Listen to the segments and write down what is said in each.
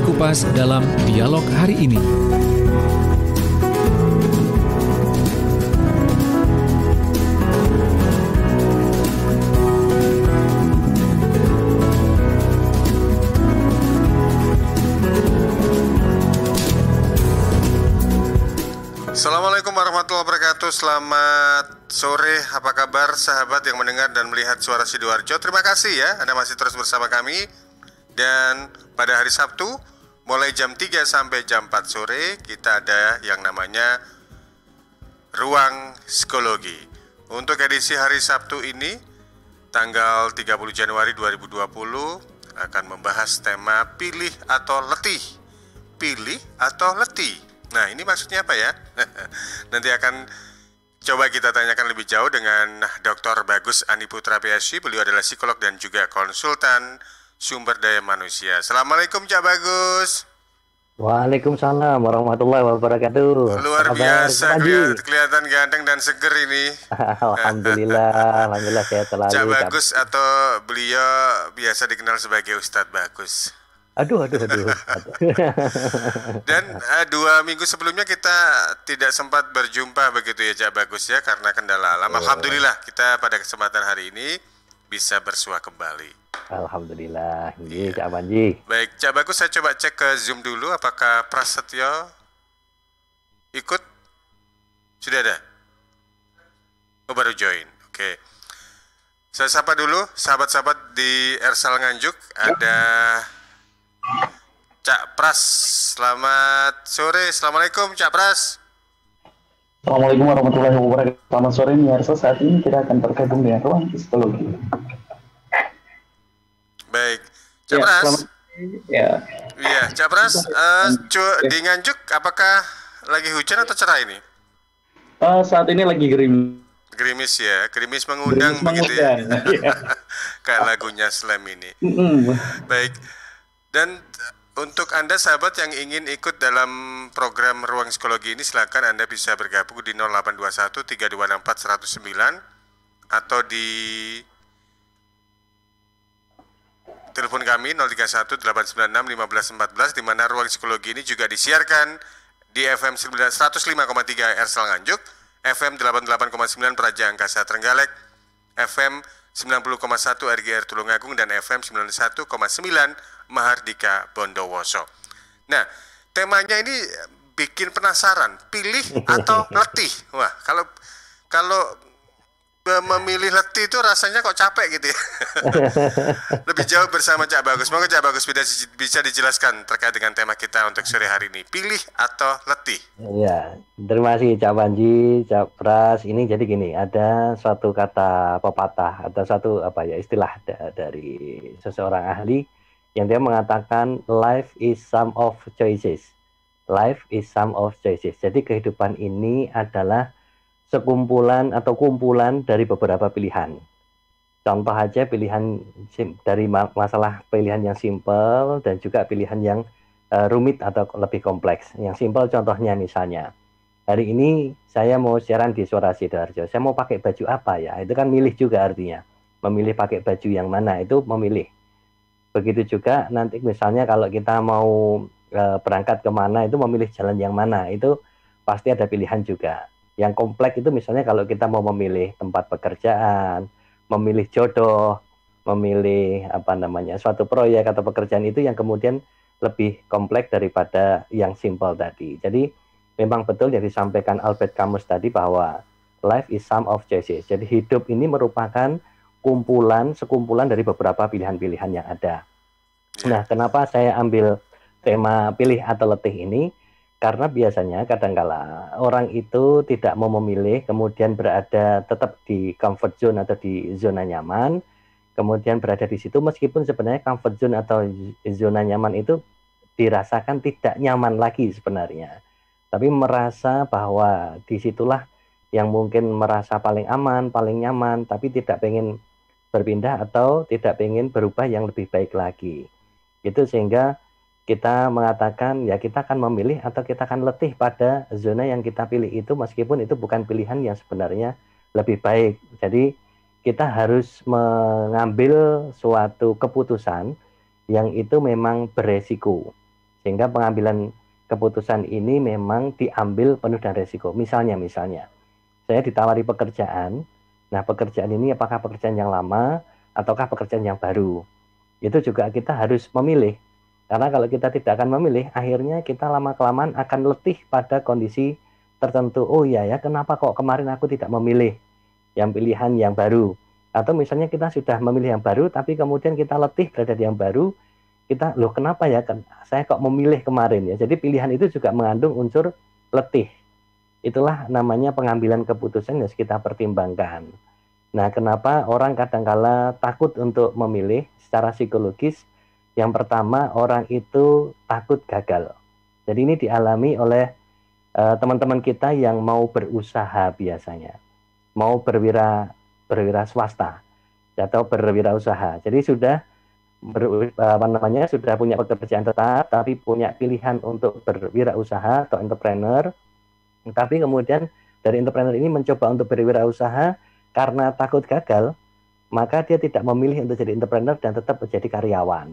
Kupas dalam dialog hari ini. Assalamualaikum warahmatullahi wabarakatuh. Selamat sore, apa kabar sahabat yang mendengar dan melihat suara Sidoarjo. Terima kasih ya, Anda masih terus bersama kami. Dan pada hari Sabtu, mulai jam 3 sampai jam 4 sore, kita ada yang namanya Ruang Psikologi. Untuk edisi hari Sabtu ini, tanggal 30 Januari 2020, akan membahas tema pilih atau letih. Pilih atau letih. Nah, ini maksudnya apa ya? Nanti akan coba kita tanyakan lebih jauh dengan Dr. Bagus Aniputra PhD. Beliau adalah psikolog dan juga konsultan sumber daya manusia. Assalamualaikum Cak Bagus. Waalaikumsalam warahmatullahi wabarakatuh. Luar biasa, kelihatan ganteng dan seger ini. Alhamdulillah, alhamdulillah sehat selalu. Cak Bagus atau beliau biasa dikenal sebagai Ustadz Bagus. Aduh. Dan 2 minggu sebelumnya kita tidak sempat berjumpa begitu ya Cak Bagus ya, karena kendala alam. Alhamdulillah kita pada kesempatan hari ini bisa bersua kembali. Alhamdulillah, ini Cak Panji. Baik, Cak Bagus, saya coba cek ke Zoom dulu apakah Prasetyo ikut? Sudah ada? Oh, baru join. Oke. Saya sapa dulu sahabat-sahabat di Ersal Nganjuk. Ada Cak Pras, selamat sore. Assalamualaikum Cak Pras. Assalamualaikum warahmatullahi wabarakatuh. Selamat sore pemirsa, saat ini kita akan bergabung dengan Ruang Psikologi. Baik, Cak Pras. Ya. Iya, Cak Pras, di Nganjuk apakah lagi hujan atau cerah ini? Saat ini lagi Gerimis ya, gerimis mengundang begitu ya. Kayak lagunya Slam ini. Baik. Dan untuk Anda sahabat yang ingin ikut dalam program Ruang Psikologi ini, silakan Anda bisa bergabung di 0821 3264 109 atau di telepon kami 031 896 1514, di mana Ruang Psikologi ini juga disiarkan di FM 105,3 Ersal Nganjuk, FM 88,9 Praja Angkasa Trenggalek, FM 90,1 RGR Tulungagung, dan FM 91,9 Mahardika Bondowoso. Nah, temanya ini bikin penasaran, pilih atau letih. Wah, kalau memilih letih itu rasanya kok capek gitu ya. Lebih jauh bersama Cak Bagus. Monggo Cak Bagus bisa dijelaskan terkait dengan tema kita untuk sore hari ini, pilih atau letih. Iya, terima kasih Cak Panji, Cak Pras. Ini jadi gini, ada suatu kata pepatah atau suatu istilah dari seseorang ahli yang dia mengatakan life is sum of choices. Life is sum of choices. Jadi kehidupan ini adalah sekumpulan atau kumpulan dari beberapa pilihan. Contoh aja pilihan dari masalah pilihan yang simpel dan juga pilihan yang rumit atau lebih kompleks. Yang simpel contohnya misalnya, hari ini saya mau siaran di Suara Sidoarjo. Saya mau pakai baju apa ya? Itu kan milih juga artinya. Memilih pakai baju yang mana itu memilih. Begitu juga nanti misalnya kalau kita mau berangkat kemana itu memilih jalan yang mana, itu pasti ada pilihan juga. Yang kompleks itu misalnya kalau kita mau memilih tempat pekerjaan, memilih jodoh, memilih suatu proyek atau pekerjaan, itu yang kemudian lebih kompleks daripada yang simpel tadi. Jadi memang betul yang disampaikan Albert Camus tadi bahwa life is sum of choices. Jadi hidup ini merupakan sekumpulan dari beberapa pilihan-pilihan yang ada. Nah, kenapa saya ambil tema pilih atau letih ini? Karena biasanya kadangkala orang itu tidak mau memilih, kemudian berada tetap di comfort zone atau di zona nyaman, kemudian berada di situ meskipun sebenarnya comfort zone atau zona nyaman itu dirasakan tidak nyaman lagi sebenarnya. Tapi merasa bahwa disitulah yang mungkin merasa paling aman, paling nyaman, tapi tidak pengen berpindah atau tidak pengen berubah yang lebih baik lagi. Itu sehingga kita mengatakan ya kita akan memilih atau kita akan letih pada zona yang kita pilih itu, meskipun itu bukan pilihan yang sebenarnya lebih baik. Jadi kita harus mengambil suatu keputusan yang itu memang beresiko. Sehingga pengambilan keputusan ini memang diambil penuh dengan resiko. Misalnya, saya ditawari pekerjaan. Nah, pekerjaan ini apakah pekerjaan yang lama ataukah pekerjaan yang baru? Itu juga kita harus memilih. Karena kalau kita tidak akan memilih, akhirnya kita lama-kelamaan akan letih pada kondisi tertentu. Oh iya ya, kenapa kok kemarin aku tidak memilih yang pilihan yang baru? Atau misalnya kita sudah memilih yang baru, tapi kemudian kita letih berada di yang baru, kita, loh kenapa ya, saya kok memilih kemarin ya. Jadi pilihan itu juga mengandung unsur letih. Itulah namanya pengambilan keputusan yang harus kita pertimbangkan. Nah, kenapa orang kadangkala takut untuk memilih secara psikologis? Yang pertama, orang itu takut gagal. Jadi ini dialami oleh teman-teman kita yang mau berusaha biasanya. Mau berwira swasta atau berwirausaha. Jadi sudah sudah punya pekerjaan tetap, tapi punya pilihan untuk berwirausaha atau entrepreneur. Tapi kemudian dari entrepreneur ini mencoba untuk berwirausaha karena takut gagal, maka dia tidak memilih untuk jadi entrepreneur dan tetap menjadi karyawan.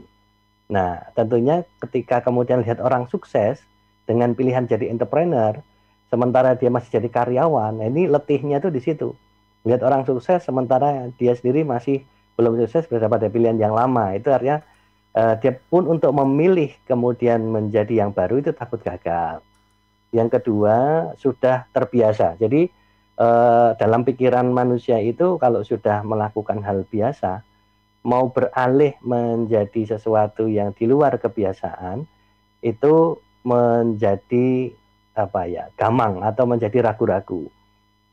Nah, tentunya ketika kemudian lihat orang sukses dengan pilihan jadi entrepreneur, sementara dia masih jadi karyawan, ini letihnya tuh di situ. Lihat orang sukses sementara dia sendiri masih belum sukses berada pada pilihan yang lama. Itu artinya dia pun untuk memilih kemudian menjadi yang baru itu takut gagal. Yang kedua, sudah terbiasa. Jadi dalam pikiran manusia itu kalau sudah melakukan hal biasa, mau beralih menjadi sesuatu yang di luar kebiasaan, itu menjadi gamang atau menjadi ragu-ragu.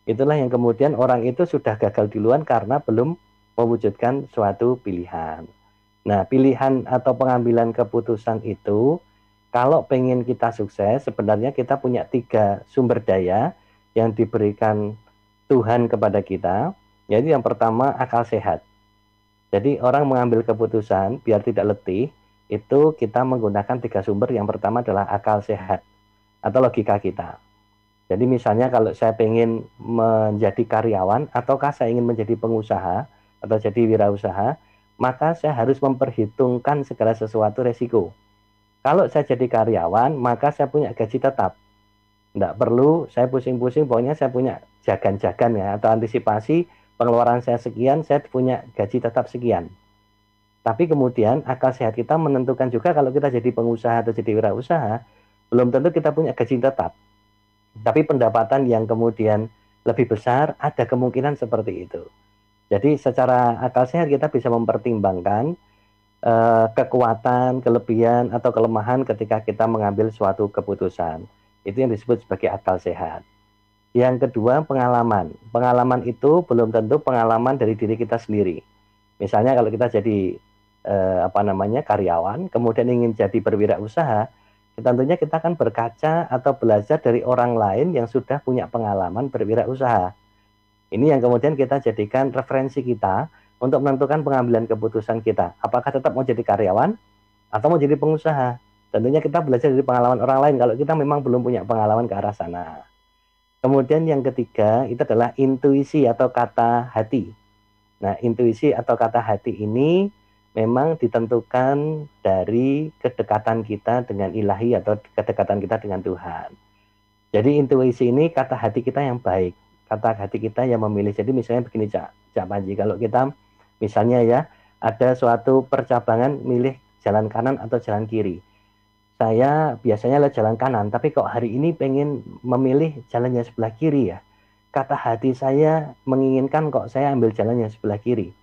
Itulah yang kemudian orang itu sudah gagal duluan karena belum mewujudkan suatu pilihan. Nah, pilihan atau pengambilan keputusan itu, kalau pengen kita sukses, sebenarnya kita punya 3 sumber daya yang diberikan Tuhan kepada kita. Yaitu yang pertama, akal sehat. Jadi orang mengambil keputusan biar tidak letih, itu kita menggunakan 3 sumber. Yang pertama adalah akal sehat atau logika kita. Jadi misalnya kalau saya pengen menjadi karyawan ataukah saya ingin menjadi pengusaha atau jadi wirausaha, maka saya harus memperhitungkan segala sesuatu resiko. Kalau saya jadi karyawan, maka saya punya gaji tetap. Tidak perlu saya pusing-pusing, pokoknya saya punya jagan-jagan ya, atau antisipasi pengeluaran saya sekian, saya punya gaji tetap sekian. Tapi kemudian akal sehat kita menentukan juga kalau kita jadi pengusaha atau jadi wirausaha, belum tentu kita punya gaji tetap. Tapi pendapatan yang kemudian lebih besar, ada kemungkinan seperti itu. Jadi secara akal sehat kita bisa mempertimbangkan kekuatan, kelebihan, atau kelemahan ketika kita mengambil suatu keputusan. Itu yang disebut sebagai akal sehat. Yang kedua, pengalaman. Pengalaman itu belum tentu pengalaman dari diri kita sendiri. Misalnya kalau kita jadi karyawan, kemudian ingin jadi berwirausaha, tentunya kita akan berkaca atau belajar dari orang lain yang sudah punya pengalaman berwirausaha. Ini yang kemudian kita jadikan referensi kita untuk menentukan pengambilan keputusan kita. Apakah tetap mau jadi karyawan atau mau jadi pengusaha? Tentunya kita belajar dari pengalaman orang lain kalau kita memang belum punya pengalaman ke arah sana. Kemudian yang ketiga itu adalah intuisi atau kata hati. Nah, intuisi atau kata hati ini memang ditentukan dari kedekatan kita dengan ilahi atau kedekatan kita dengan Tuhan. Jadi intuisi ini kata hati kita yang baik, kata hati kita yang memilih. Jadi misalnya begini Cak Panji, kalau kita misalnya ya ada suatu percabangan milih jalan kanan atau jalan kiri. Saya biasanya lewat jalan kanan, tapi kok hari ini pengen memilih jalan yang sebelah kiri ya. Kata hati saya menginginkan kok saya ambil jalan yang sebelah kiri.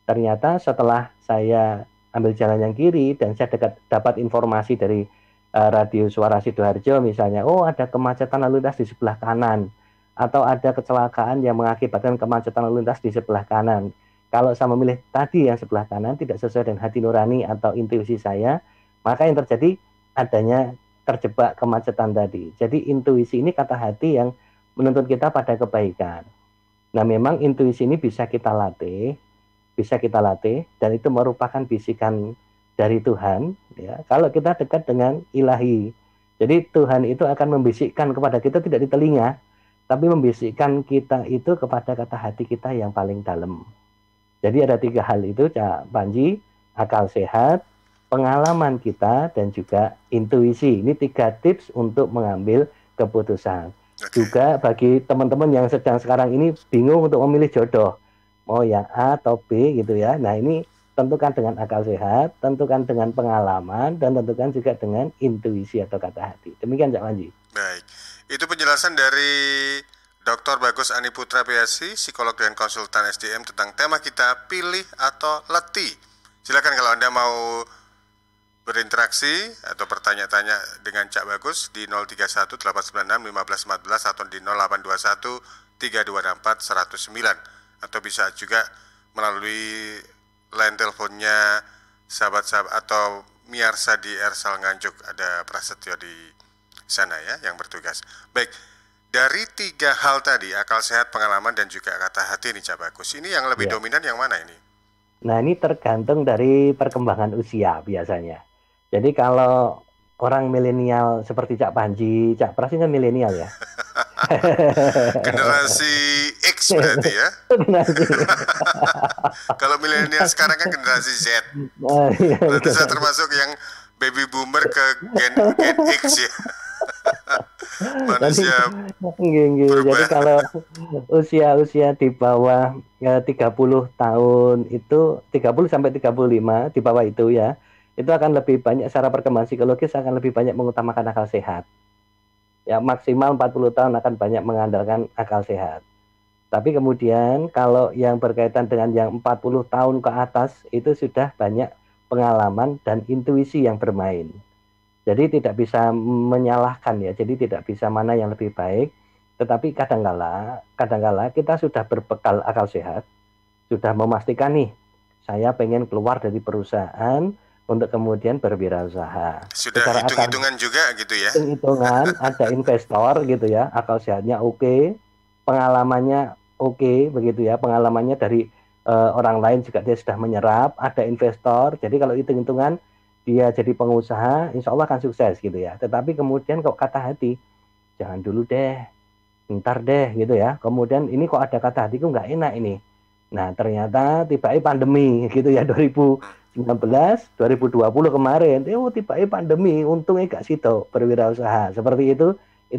Ternyata setelah saya ambil jalan yang kiri dan saya dapat informasi dari radio Suara Sidoarjo misalnya, oh ada kemacetan lalu lintas di sebelah kanan, atau ada kecelakaan yang mengakibatkan kemacetan lalu lintas di sebelah kanan. Kalau saya memilih tadi yang sebelah kanan tidak sesuai dengan hati nurani atau intuisi saya, maka yang terjadi adanya terjebak kemacetan tadi. Jadi intuisi ini kata hati yang menuntut kita pada kebaikan. Nah, memang intuisi ini bisa kita latih dan itu merupakan bisikan dari Tuhan ya. Kalau kita dekat dengan ilahi. Jadi Tuhan itu akan membisikkan kepada kita tidak di telinga, tapi membisikkan kita itu kepada kata hati kita yang paling dalam. Jadi ada 3 hal itu Cak Panji, akal sehat, pengalaman kita, dan juga intuisi. Ini 3 tips untuk mengambil keputusan. Juga bagi teman-teman yang sedang sekarang ini bingung untuk memilih jodoh, mau yang A atau B gitu ya. Nah, ini tentukan dengan akal sehat, tentukan dengan pengalaman, dan tentukan juga dengan intuisi atau kata hati. Demikian Cak Panji. Baik, itu penjelasan dari Dr. Bagus Ani Putra PSI, psikolog dan konsultan SDM tentang tema kita pilih atau letih. Silakan kalau Anda mau berinteraksi atau bertanya-tanya dengan Cak Bagus di 031 896 1514 atau di 0821 3264 109, atau bisa juga melalui line teleponnya sahabat-sahabat atau Miarsa di Ersal Nganjuk, ada Prasetyo di sana ya yang bertugas. Baik, dari 3 hal tadi, akal sehat, pengalaman, dan juga kata hati nih Cak Bagus, ini yang lebih dominan yang mana ini? Nah, ini tergantung dari perkembangan usia biasanya. Jadi kalau orang milenial seperti Cak Panji, Cak Pras ini kan milenial ya. Generasi X berarti ya. Kalau milenial sekarang kan generasi Z. Berarti saya termasuk yang baby boomer ke Gen X ya. Manusia Jadi kalau usia di bawah 30 tahun itu, 30 sampai 35 di bawah itu ya, itu akan lebih banyak secara perkembangan psikologis, akan lebih banyak mengutamakan akal sehat. Ya, maksimal 40 tahun akan banyak mengandalkan akal sehat. Tapi kemudian kalau yang berkaitan dengan yang 40 tahun ke atas itu sudah banyak pengalaman dan intuisi yang bermain. Jadi tidak bisa menyalahkan ya, jadi tidak bisa mana yang lebih baik. Tetapi kadangkala kita sudah berbekal akal sehat, sudah memastikan nih, saya pengen keluar dari perusahaan untuk kemudian berwirausaha. Sudah hitung-hitungan juga gitu ya? Hitung-hitungan, ada investor gitu ya, akal sehatnya oke, pengalamannya oke, begitu ya, pengalamannya dari orang lain juga dia sudah menyerap, ada investor, jadi kalau hitung-hitungan dia jadi pengusaha, insya Allah akan sukses gitu ya. Tetapi kemudian kok kata hati, jangan dulu deh, ntar deh gitu ya. Kemudian ini kok ada kata hatiku nggak enak ini. Nah ternyata tiba-tiba pandemi gitu ya, 2019, 2020 kemarin, tiba-tiba pandemi, untungnya gak situ berwirausaha. Seperti itu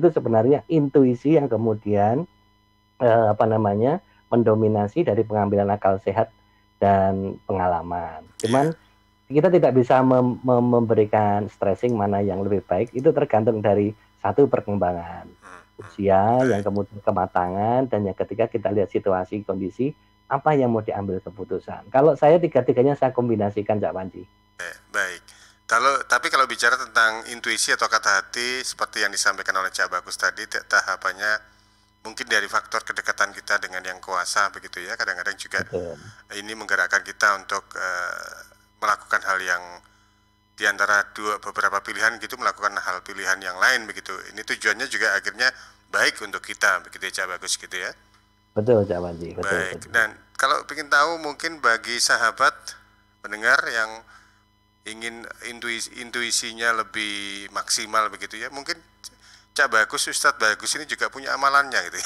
sebenarnya intuisi yang kemudian mendominasi dari pengambilan akal sehat dan pengalaman. Cuman kita tidak bisa memberikan stressing mana yang lebih baik, itu tergantung dari satu perkembangan usia, yang kemudian kematangan, dan yang ketiga kita lihat situasi kondisi apa yang mau diambil keputusan. Kalau saya tiga-tiganya saya kombinasikan Cak Panji. Baik. Tapi kalau bicara tentang intuisi atau kata hati seperti yang disampaikan oleh Cak Bagus tadi, tahapannya mungkin dari faktor kedekatan kita dengan yang kuasa begitu ya. Kadang-kadang juga ini menggerakkan kita untuk melakukan hal yang di antara beberapa pilihan gitu, melakukan hal pilihan yang lain begitu. Ini tujuannya juga akhirnya baik untuk kita begitu ya Cak Bagus gitu ya. Betul Cak Panji. Baik. Dan kalau ingin tahu mungkin bagi sahabat pendengar yang ingin intuisinya lebih maksimal begitu ya, mungkin Cak Bagus, Ustadz Bagus ini juga punya amalannya gitu.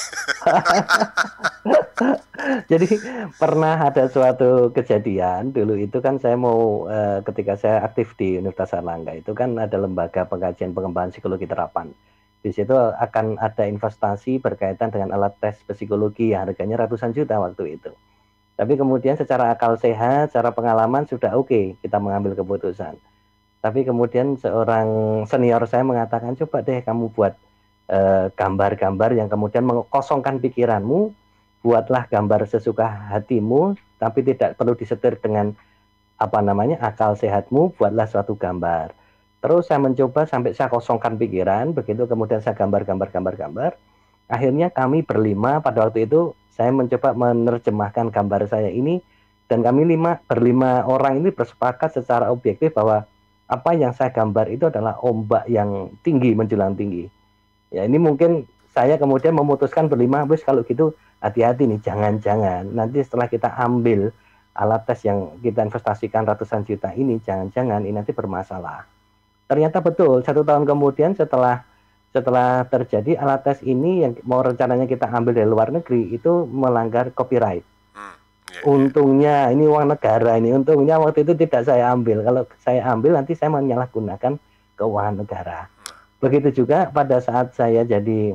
Jadi pernah ada suatu kejadian dulu itu kan saya mau ketika saya aktif di Universitas Airlangga itu kan ada lembaga pengkajian pengembangan psikologi terapan. Di situ akan ada investasi berkaitan dengan alat tes psikologi yang harganya ratusan juta waktu itu. Tapi kemudian secara akal sehat, secara pengalaman sudah oke, kita mengambil keputusan. Tapi kemudian seorang senior saya mengatakan, coba deh kamu buat gambar-gambar yang kemudian mengkosongkan pikiranmu, buatlah gambar sesuka hatimu, tapi tidak perlu disetir dengan akal sehatmu, buatlah suatu gambar. Terus saya mencoba sampai saya kosongkan pikiran, begitu kemudian saya gambar. Akhirnya kami berlima pada waktu itu, saya mencoba menerjemahkan gambar saya ini, dan kami berlima orang ini bersepakat secara objektif bahwa apa yang saya gambar itu adalah ombak yang tinggi menjulang tinggi. Ya ini mungkin saya kemudian memutuskan berlima, kalau gitu hati-hati nih, jangan-jangan nanti setelah kita ambil alat tes yang kita investasikan ratusan juta ini, jangan-jangan ini nanti bermasalah. Ternyata betul, 1 tahun kemudian setelah terjadi alat tes ini yang mau rencananya kita ambil dari luar negeri itu melanggar copyright. Untungnya ini uang negara ini, untungnya waktu itu tidak saya ambil. Kalau saya ambil nanti saya menyalahgunakan keuangan negara. Begitu juga pada saat saya jadi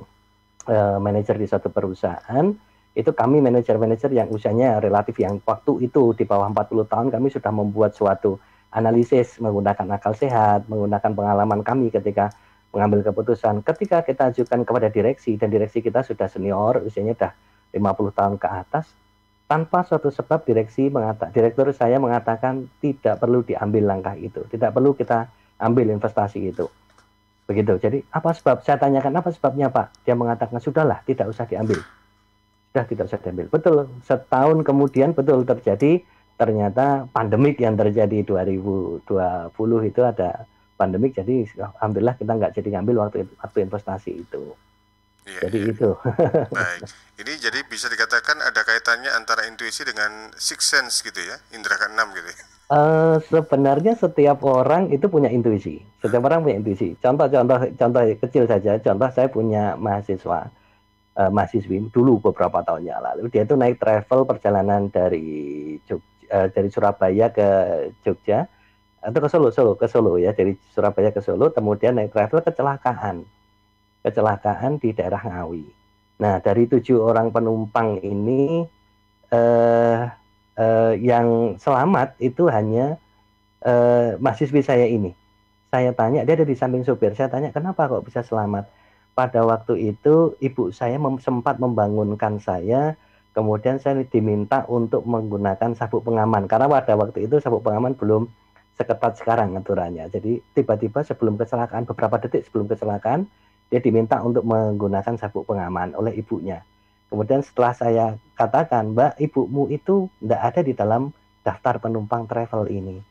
manajer di suatu perusahaan, itu kami manajer-manajer yang usianya relatif yang waktu itu di bawah 40 tahun, kami sudah membuat suatu analisis menggunakan akal sehat, menggunakan pengalaman kami ketika mengambil keputusan. Ketika kita ajukan kepada direksi, dan direksi kita sudah senior, usianya sudah 50 tahun ke atas, tanpa suatu sebab direktur saya mengatakan tidak perlu diambil langkah itu, tidak perlu kita ambil investasi itu. Begitu. Jadi apa sebab? Saya tanyakan apa sebabnya Pak? Dia mengatakan sudahlah, tidak usah diambil. Sudah tidak usah diambil. Betul. Setahun kemudian betul terjadi, ternyata pandemik yang terjadi 2020 itu ada pandemik, jadi alhamdulillah kita nggak jadi ngambil waktu investasi itu. Jadi itu. Baik. Ini jadi bisa dikatakan ada kaitannya antara intuisi dengan sixth sense gitu ya, indera keenam gitu. Sebenarnya setiap orang itu punya intuisi. Setiap orang punya intuisi. Contoh kecil saja. Contoh saya punya mahasiswi dulu beberapa tahun yang lalu. Dia itu naik travel perjalanan dari Surabaya ke Jogja atau ke Solo ya, dari Surabaya ke Solo, kemudian naik travel kecelakaan di daerah Ngawi. Nah, dari 7 orang penumpang ini yang selamat itu hanya mahasiswi saya ini. Saya tanya, dia ada di samping supir. Saya tanya, kenapa kok bisa selamat? Pada waktu itu ibu saya sempat membangunkan saya, kemudian saya diminta untuk menggunakan sabuk pengaman. Karena pada waktu itu sabuk pengaman belum seketat sekarang aturannya. Jadi tiba-tiba sebelum kecelakaan, beberapa detik sebelum kecelakaan, dia diminta untuk menggunakan sabuk pengaman oleh ibunya. Kemudian setelah saya katakan, Mbak, ibumu itu tidak ada di dalam daftar penumpang travel ini.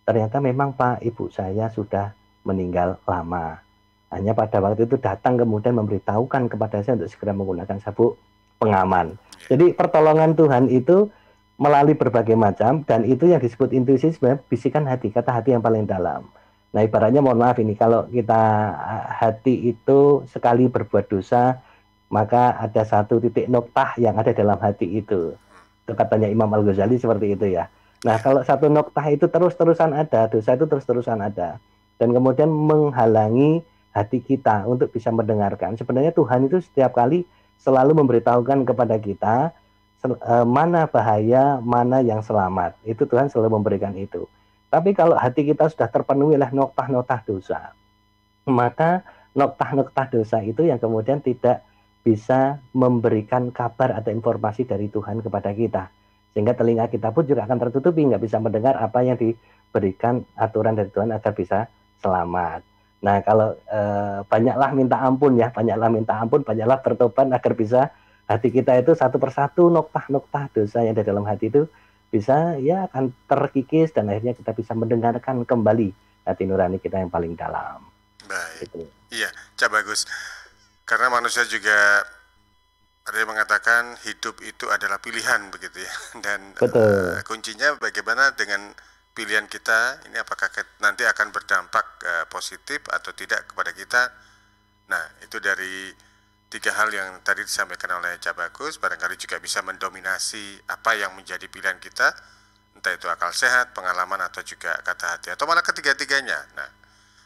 Ternyata memang Pak, ibu saya sudah meninggal lama. Hanya pada waktu itu datang kemudian memberitahukan kepada saya untuk segera menggunakan sabuk pengaman. Jadi pertolongan Tuhan itu melalui berbagai macam, dan itu yang disebut intuisi sebenarnya bisikan hati, kata hati yang paling dalam. Nah ibaratnya mohon maaf ini, kalau kita hati itu sekali berbuat dosa, maka ada satu titik noktah yang ada dalam hati itu. Itu katanya Imam Al-Ghazali seperti itu ya. Nah kalau satu noktah itu terus-terusan ada, dosa itu terus-terusan ada, dan kemudian menghalangi hati kita untuk bisa mendengarkan. Sebenarnya Tuhan itu setiap kali selalu memberitahukan kepada kita mana bahaya, mana yang selamat. Itu Tuhan selalu memberikan itu. Tapi kalau hati kita sudah terpenuhi oleh noktah-noktah dosa, maka noktah-noktah dosa itu yang kemudian tidak bisa memberikan kabar atau informasi dari Tuhan kepada kita. Sehingga telinga kita pun juga akan tertutupi, nggak bisa mendengar apa yang diberikan aturan dari Tuhan agar bisa selamat. Nah kalau banyaklah minta ampun ya, banyaklah bertobat agar bisa hati kita itu satu persatu noktah-noktah dosa yang ada dalam hati itu bisa ya akan terkikis, dan akhirnya kita bisa mendengarkan kembali hati nurani kita yang paling dalam. Baik. Gitu. Iya, bagus. Karena manusia juga ada yang mengatakan hidup itu adalah pilihan begitu ya. Dan kuncinya bagaimana dengan pilihan kita ini, apakah nanti akan berdampak positif atau tidak kepada kita. Nah, itu dari 3 hal yang tadi disampaikan oleh Cak Bagus, barangkali juga bisa mendominasi apa yang menjadi pilihan kita, entah itu akal sehat, pengalaman, atau juga kata hati, atau malah ketiga-tiganya. Nah,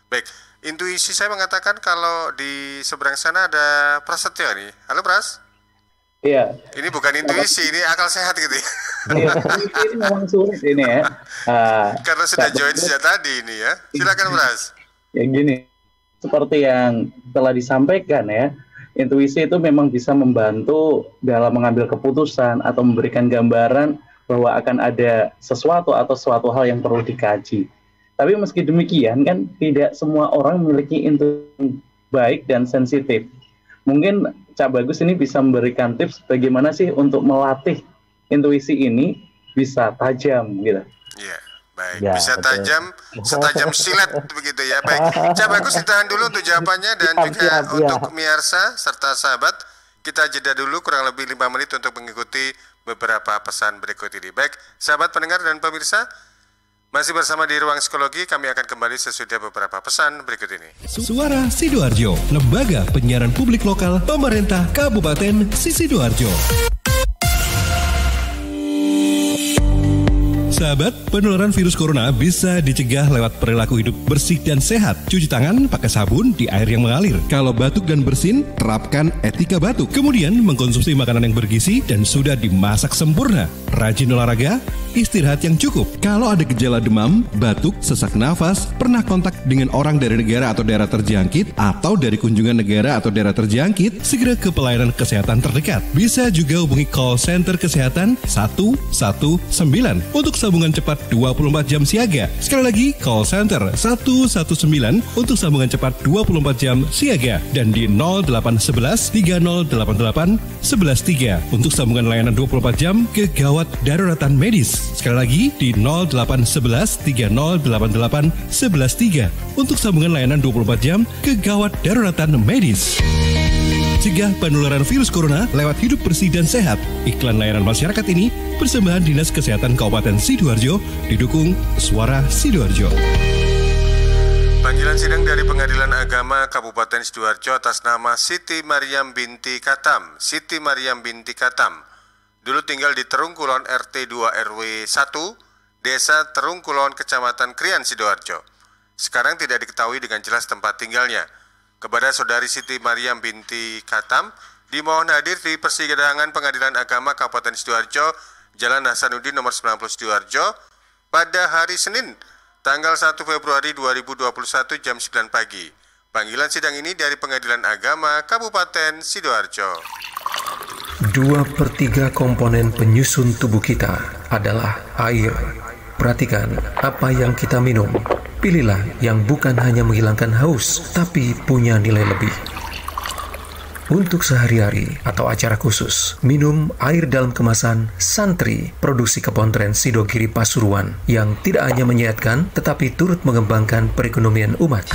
baik, intuisi saya mengatakan kalau di seberang sana ada Prasetyo nih. Halo Pras. Iya. Ini bukan intuisi, ini akal sehat gitu ya. Iya, ini memang sulit ini ya. Karena sudah join sejak tadi ini ya. Silakan Pras. Ya gini, seperti yang telah disampaikan ya, intuisi itu memang bisa membantu dalam mengambil keputusan atau memberikan gambaran bahwa akan ada sesuatu atau suatu hal yang perlu dikaji. Tapi meski demikian kan tidak semua orang memiliki intuisi baik dan sensitif. Mungkin Cak Bagus ini bisa memberikan tips bagaimana sih untuk melatih intuisi ini bisa tajam gitu. Iya, baik. Ya, bisa tajam, setajam silet begitu ya. Baik, Cak Bagus ditahan dulu untuk jawabannya, dan juga untuk pemirsa serta sahabat, kita jeda dulu kurang lebih 5 menit untuk mengikuti beberapa pesan berikut ini. Baik, sahabat pendengar dan pemirsa, masih bersama di Ruang Psikologi, kami akan kembali sesudah beberapa pesan berikut ini. Suara Sidoarjo, Lembaga Penyiaran Publik Lokal Pemerintah Kabupaten Sidoarjo. sahabat, penularan virus corona bisa dicegah lewat perilaku hidup bersih dan sehat. Cuci tangan pakai sabun di air yang mengalir. Kalau batuk dan bersin, terapkan etika batuk. Kemudian mengkonsumsi makanan yang bergizi dan sudah dimasak sempurna. Rajin olahraga, istirahat yang cukup. Kalau ada gejala demam, batuk, sesak nafas, pernah kontak dengan orang dari negara atau daerah terjangkit, atau dari kunjungan negara atau daerah terjangkit, segera ke pelayanan kesehatan terdekat. Bisa juga hubungi call center kesehatan 119 untuk sambungan cepat 24 jam siaga. Sekali lagi, call center 119 untuk sambungan cepat 24 jam siaga. Dan di 0811 3088 113 untuk sambungan layanan 24 jam kegawat daruratan medis. Sekali lagi di 0811 3088 113 untuk sambungan layanan 24 jam kegawat daruratan medis. Cegah penularan virus corona lewat hidup bersih dan sehat. Iklan layanan masyarakat ini persembahan Dinas Kesehatan Kabupaten Sidoarjo didukung Suara Sidoarjo. Panggilan sidang dari Pengadilan Agama Kabupaten Sidoarjo atas nama Siti Maryam binti Katam. Siti Maryam binti Katam dulu tinggal di Terungkulon RT 2 RW 1, Desa Terungkulon, Kecamatan Krian, Sidoarjo. Sekarang tidak diketahui dengan jelas tempat tinggalnya. Kepada saudari Siti Maryam binti Katam, dimohon hadir di persidangan Pengadilan Agama Kabupaten Sidoarjo, Jalan Hasanuddin nomor 90 Sidoarjo, pada hari Senin, tanggal 1 Februari 2021 jam 9 pagi. Panggilan sidang ini dari Pengadilan Agama Kabupaten Sidoarjo. 2/3 komponen penyusun tubuh kita adalah air. Perhatikan apa yang kita minum. Pilihlah yang bukan hanya menghilangkan haus, tapi punya nilai lebih. Untuk sehari-hari atau acara khusus, minum air dalam kemasan Santri, produksi Kepontren Sidogiri Pasuruan, yang tidak hanya menyehatkan, tetapi turut mengembangkan perekonomian umat.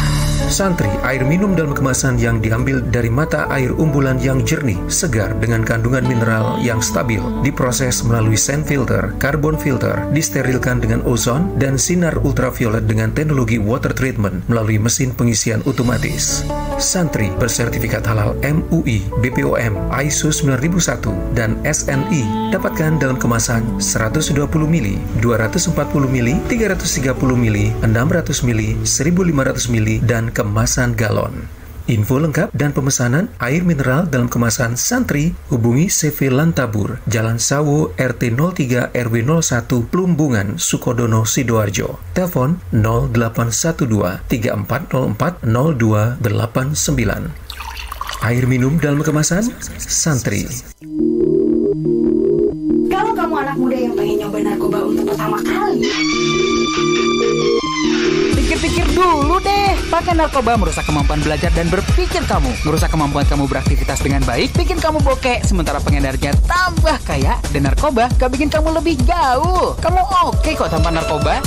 Santri, air minum dalam kemasan yang diambil dari mata air umbulan yang jernih, segar dengan kandungan mineral yang stabil, diproses melalui sand filter, carbon filter, disterilkan dengan ozon, dan sinar ultraviolet dengan teknologi water treatment melalui mesin pengisian otomatis. Santri bersertifikat halal MUI, BPOM, ISO 9001, dan SNI. Dapatkan dalam kemasan 120 ml, 240 ml, 330 ml, 600 ml, 1500 ml, dan kemasan galon. Info lengkap dan pemesanan air mineral dalam kemasan Santri, hubungi CV Lantabur, Jalan Sawo, RT 03 RW 01, Plumbungan, Sukodono, Sidoarjo. Telepon 0812 3404 0289. Air minum dalam kemasan Santri. Kalau kamu anak muda yang pengen nyoba narkoba untuk pertama kali, pikir-pikir dulu deh. Pakai narkoba merusak kemampuan belajar dan berpikir kamu, merusak kemampuan kamu beraktivitas dengan baik, bikin kamu bokeh, sementara pengedarnya tambah kaya. Dan narkoba gak bikin kamu lebih gaul. Kamu oke kok tanpa narkoba.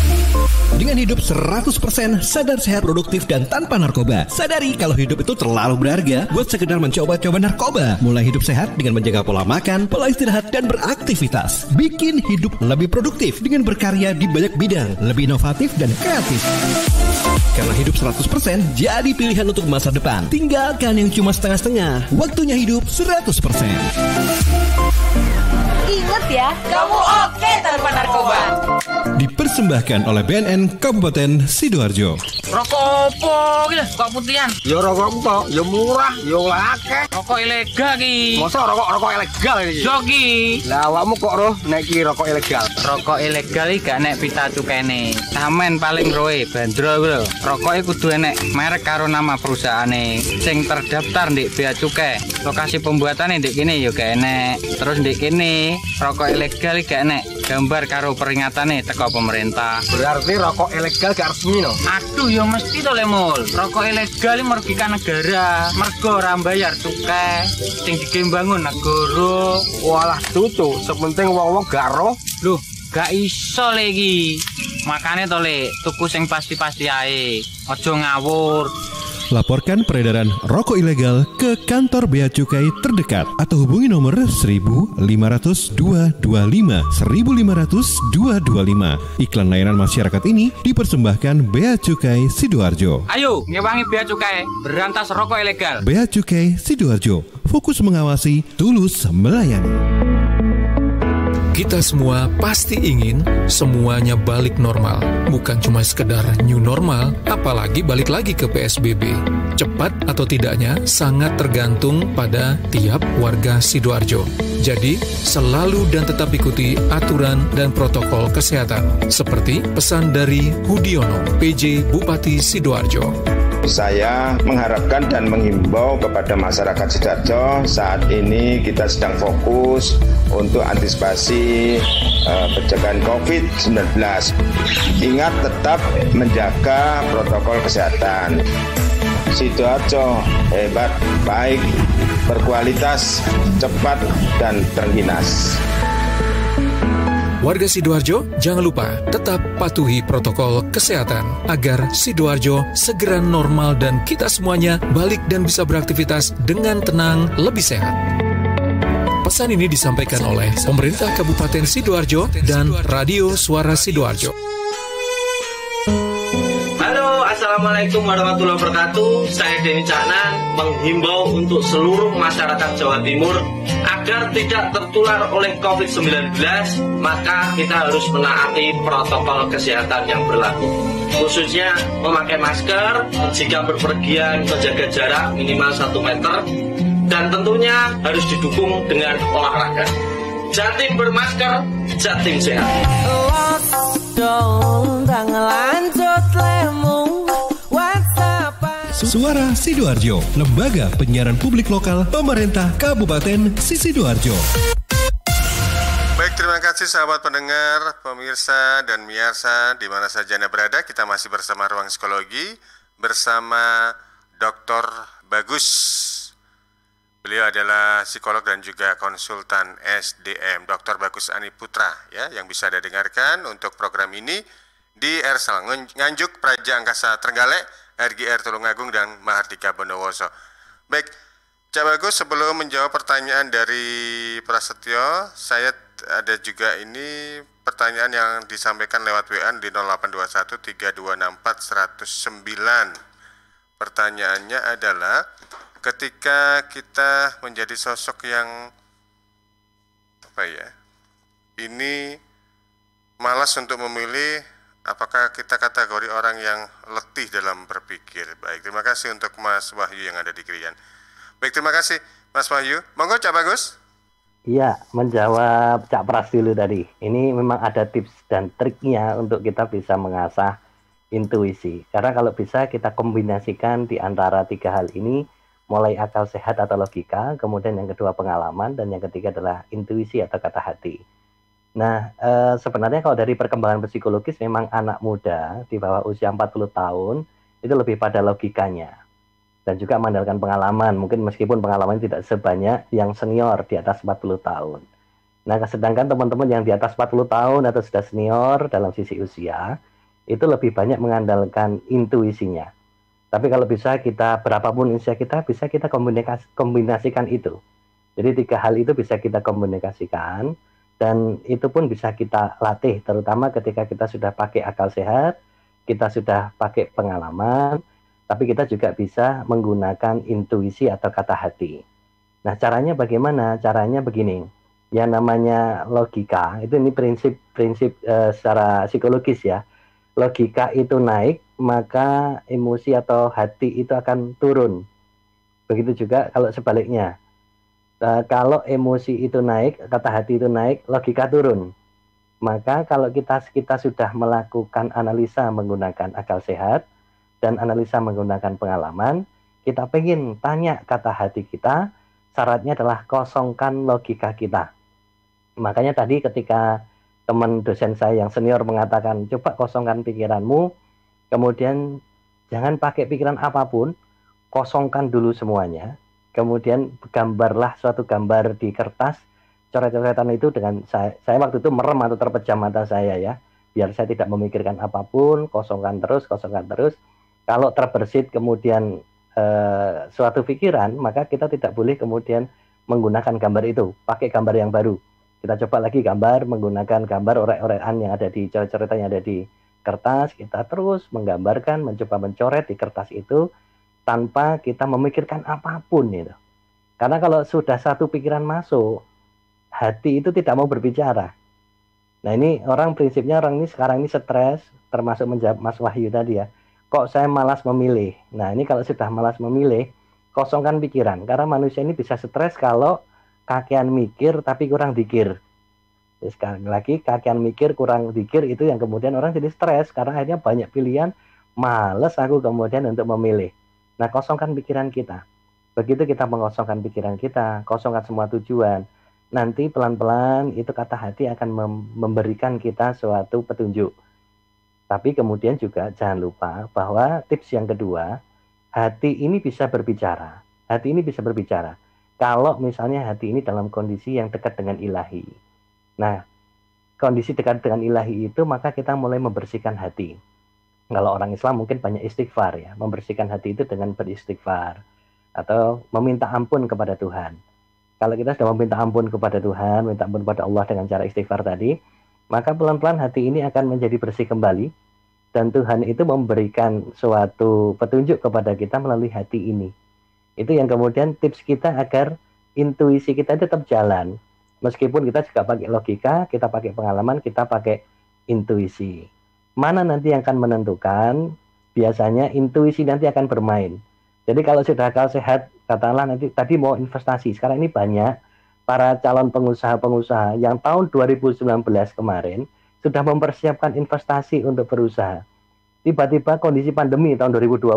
Dengan hidup 100% sadar, sehat, produktif, dan tanpa narkoba. Sadari kalau hidup itu terlalu berharga buat sekedar mencoba-coba narkoba. Mulai hidup sehat dengan menjaga pola makan, pola istirahat, dan beraktivitas. Bikin hidup lebih produktif dengan berkarya di banyak bidang, lebih inovatif dan kreatif. Karena hidup 100% jadi pilihan untuk masa depan. Tinggalkan yang cuma setengah-setengah. Waktunya hidup 100%. ingat ya, kamu oke tanpa narkoba. Dipersembahkan oleh BNN Kabupaten Sidoarjo. Rokok opo gitu, kok putihan? Ya rokok kok, ya murah, ya akeh. Rokok ilegal ki. Masa rokok ilegal iki? Joki. Lah awakmu kok roh nek iki rokok ilegal? Rokok ilegal iki gak nek pita cukene. Samen paling roe bandrol kuwi lho. Rokoke kudu enek merek karo nama perusahaane sing terdaftar ndek bea cukai. Lokasi pembuatane ndek kene ya gak enek. Terus ndek kene rokok ilegal iki gak enek gambar karo peringatane teko pemerintah. Berarti rokok ilegal gak resmi no? Aduh ya mesti to Lemul. Rokok ilegal merugikan negara. Mergo ora mbayar cukai sing digembangun negara. Walah tutu, sepenting wong-wong gak roh. Loh, gak iso lagi. Makane to Le, tuku sing pasti-pasti ae. Aja ngawur. Laporkan peredaran rokok ilegal ke kantor Bea Cukai terdekat atau hubungi nomor 1.500 225 1.500 225. Iklan layanan masyarakat ini dipersembahkan Bea Cukai Sidoarjo. Ayo, ngewangi Bea Cukai, berantas rokok ilegal. Bea Cukai Sidoarjo, fokus mengawasi, tulus melayani. Kita semua pasti ingin semuanya balik normal. Bukan cuma sekedar new normal, apalagi balik lagi ke PSBB. Cepat atau tidaknya sangat tergantung pada tiap warga Sidoarjo. Jadi, selalu dan tetap ikuti aturan dan protokol kesehatan. Seperti pesan dari Hudiono, PJ Bupati Sidoarjo. Saya mengharapkan dan menghimbau kepada masyarakat Sidoarjo, saat ini kita sedang fokus untuk antisipasi pencegahan COVID-19. Ingat tetap menjaga protokol kesehatan. Sidoarjo hebat, baik, berkualitas, cepat, dan terhinas. Warga Sidoarjo, jangan lupa tetap patuhi protokol kesehatan agar Sidoarjo segera normal dan kita semuanya balik dan bisa beraktivitas dengan tenang, lebih sehat. Pesan ini disampaikan oleh pemerintah Kabupaten Sidoarjo dan Radio Suara Sidoarjo. Halo, Assalamualaikum warahmatullahi wabarakatuh. Saya Denny Caknan menghimbau untuk seluruh masyarakat Jawa Timur agar tidak tertular oleh COVID-19, maka kita harus menaati protokol kesehatan yang berlaku. Khususnya memakai masker, jika berpergian menjaga jarak minimal 1 meter, dan tentunya harus didukung dengan olahraga. Jatim bermasker, Jatim sehat. Suara Sidoarjo, lembaga penyiaran publik lokal pemerintah Kabupaten Sidoarjo. Baik, terima kasih sahabat pendengar, pemirsa dan miarsa di mana saja Anda berada. Kita masih bersama Ruang Psikologi bersama Dr. Bagus. Beliau adalah psikolog dan juga konsultan SDM, Dr. Bagus Ani Putra, ya, yang bisa Anda dengarkan untuk program ini di Ersel, Nganjuk, Praja Angkasa Trenggalek, RGR Tulungagung, dan Mahardika Bondowoso. Baik, Cak Bagus, sebelum menjawab pertanyaan dari Prasetyo, saya ada juga ini pertanyaan yang disampaikan lewat WA di 0821 3264 109. Pertanyaannya adalah, ketika kita menjadi sosok yang ini malas untuk memilih, apakah kita kategori orang yang letih dalam berpikir? Baik, terima kasih untuk Mas Wahyu yang ada di Krian. Baik, terima kasih Mas Wahyu. Monggo Cak Bagus. Iya, menjawab Cak Pras dulu tadi. Ini memang ada tips dan triknya untuk kita bisa mengasah intuisi. Karena kalau bisa kita kombinasikan di antara 3 hal ini, mulai akal sehat atau logika, kemudian yang kedua pengalaman, dan yang ketiga adalah intuisi atau kata hati. Nah, sebenarnya kalau dari perkembangan psikologis, memang anak muda di bawah usia 40 tahun itu lebih pada logikanya dan juga mengandalkan pengalaman, mungkin meskipun pengalaman tidak sebanyak yang senior di atas 40 tahun. Nah, sedangkan teman-teman yang di atas 40 tahun atau sudah senior dalam sisi usia itu lebih banyak mengandalkan intuisinya. Tapi kalau bisa kita, berapapun usia kita, bisa kita kombinasikan itu. Jadi 3 hal itu bisa kita komunikasikan. Dan itu pun bisa kita latih, terutama ketika kita sudah pakai akal sehat, kita sudah pakai pengalaman, tapi kita juga bisa menggunakan intuisi atau kata hati. Nah, caranya bagaimana? Caranya begini, yang namanya logika, itu ini prinsip secara psikologis ya. Logika itu naik, maka emosi atau hati itu akan turun. Begitu juga kalau sebaliknya. Kalau emosi itu naik, kata hati itu naik, logika turun. Maka kalau kita sudah melakukan analisa menggunakan akal sehat dan analisa menggunakan pengalaman, kita pengen tanya kata hati kita, syaratnya adalah kosongkan logika kita. Makanya tadi ketika teman dosen saya yang senior mengatakan, coba kosongkan pikiranmu, kemudian jangan pakai pikiran apapun, kosongkan dulu semuanya. Kemudian gambarlah suatu gambar di kertas, coret-coretan itu dengan saya waktu itu merem atau terpejam mata saya ya, biar saya tidak memikirkan apapun, kosongkan terus. Kalau terbersit kemudian suatu pikiran, maka kita tidak boleh kemudian menggunakan gambar itu, pakai gambar yang baru. Kita coba lagi menggunakan gambar orek-orekan yang ada di coret-coretan yang ada di kertas, kita terus menggambarkan, mencoba mencoret di kertas itu, tanpa kita memikirkan apapun itu. Karena kalau sudah satu pikiran masuk, hati itu tidak mau berbicara. Nah ini prinsipnya orang ini sekarang ini stres, termasuk menjawab Mas Wahyu tadi ya. Kok saya malas memilih? Nah ini kalau sudah malas memilih, kosongkan pikiran. Karena manusia ini bisa stres kalau kakean mikir tapi kurang dikir. Jadi sekali lagi kakean mikir kurang dikir itu yang kemudian orang jadi stres karena akhirnya banyak pilihan, males aku kemudian untuk memilih. Nah kosongkan pikiran kita. Begitu kita mengosongkan pikiran kita, kosongkan semua tujuan, nanti pelan-pelan itu kata hati akan memberikan kita suatu petunjuk. Tapi kemudian juga jangan lupa bahwa tips yang kedua, hati ini bisa berbicara. Hati ini bisa berbicara. Kalau misalnya hati ini dalam kondisi yang dekat dengan ilahi. Nah, kondisi dekat dengan ilahi itu maka kita mulai membersihkan hati. Kalau orang Islam mungkin banyak istighfar ya, membersihkan hati itu dengan beristighfar atau meminta ampun kepada Tuhan. Kalau kita sudah meminta ampun kepada Tuhan, minta ampun kepada Allah dengan cara istighfar tadi, maka pelan-pelan hati ini akan menjadi bersih kembali, dan Tuhan itu memberikan suatu petunjuk kepada kita melalui hati ini. Itu yang kemudian tips kita agar intuisi kita tetap jalan. Meskipun kita juga pakai logika, kita pakai pengalaman, kita pakai intuisi. Mana nanti yang akan menentukan? Biasanya intuisi nanti akan bermain. Jadi kalau sudah akal sehat, katakanlah nanti tadi mau investasi. Sekarang ini banyak para calon pengusaha-pengusaha yang tahun 2019 kemarin sudah mempersiapkan investasi untuk berusaha. Tiba-tiba kondisi pandemi tahun 2020.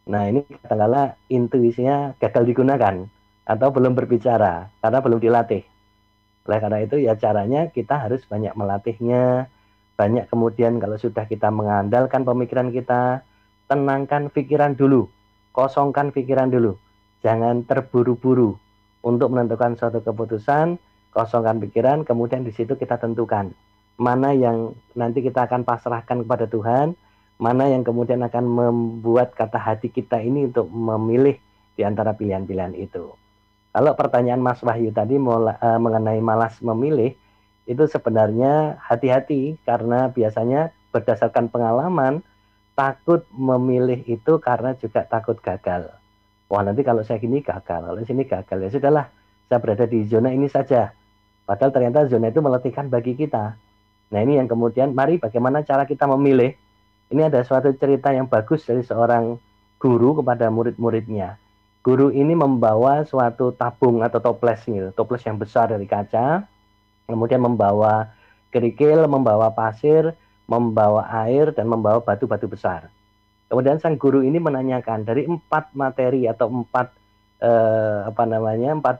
Nah ini katakanlah intuisinya gagal digunakan atau belum berbicara karena belum dilatih. Oleh karena itu ya caranya kita harus banyak melatihnya. Banyak kemudian kalau sudah kita mengandalkan pemikiran kita, tenangkan pikiran dulu. Kosongkan pikiran dulu, jangan terburu-buru untuk menentukan suatu keputusan. Kosongkan pikiran, kemudian di situ kita tentukan mana yang nanti kita akan pasrahkan kepada Tuhan, mana yang kemudian akan membuat kata hati kita ini untuk memilih di antara pilihan-pilihan itu. Kalau pertanyaan Mas Wahyu tadi mengenai malas memilih, itu sebenarnya hati-hati karena biasanya berdasarkan pengalaman, takut memilih itu karena juga takut gagal. Wah nanti kalau saya gini gagal, kalau sini gagal, ya sudahlah, saya berada di zona ini saja. Padahal ternyata zona itu meletihkan bagi kita. Nah ini yang kemudian, mari bagaimana cara kita memilih. Ini ada suatu cerita yang bagus dari seorang guru kepada murid-muridnya. Guru ini membawa suatu tabung atau toples gitu, toples yang besar dari kaca, kemudian membawa kerikil, membawa pasir, membawa air, dan membawa batu-batu besar. Kemudian sang guru ini menanyakan dari 4 materi atau 4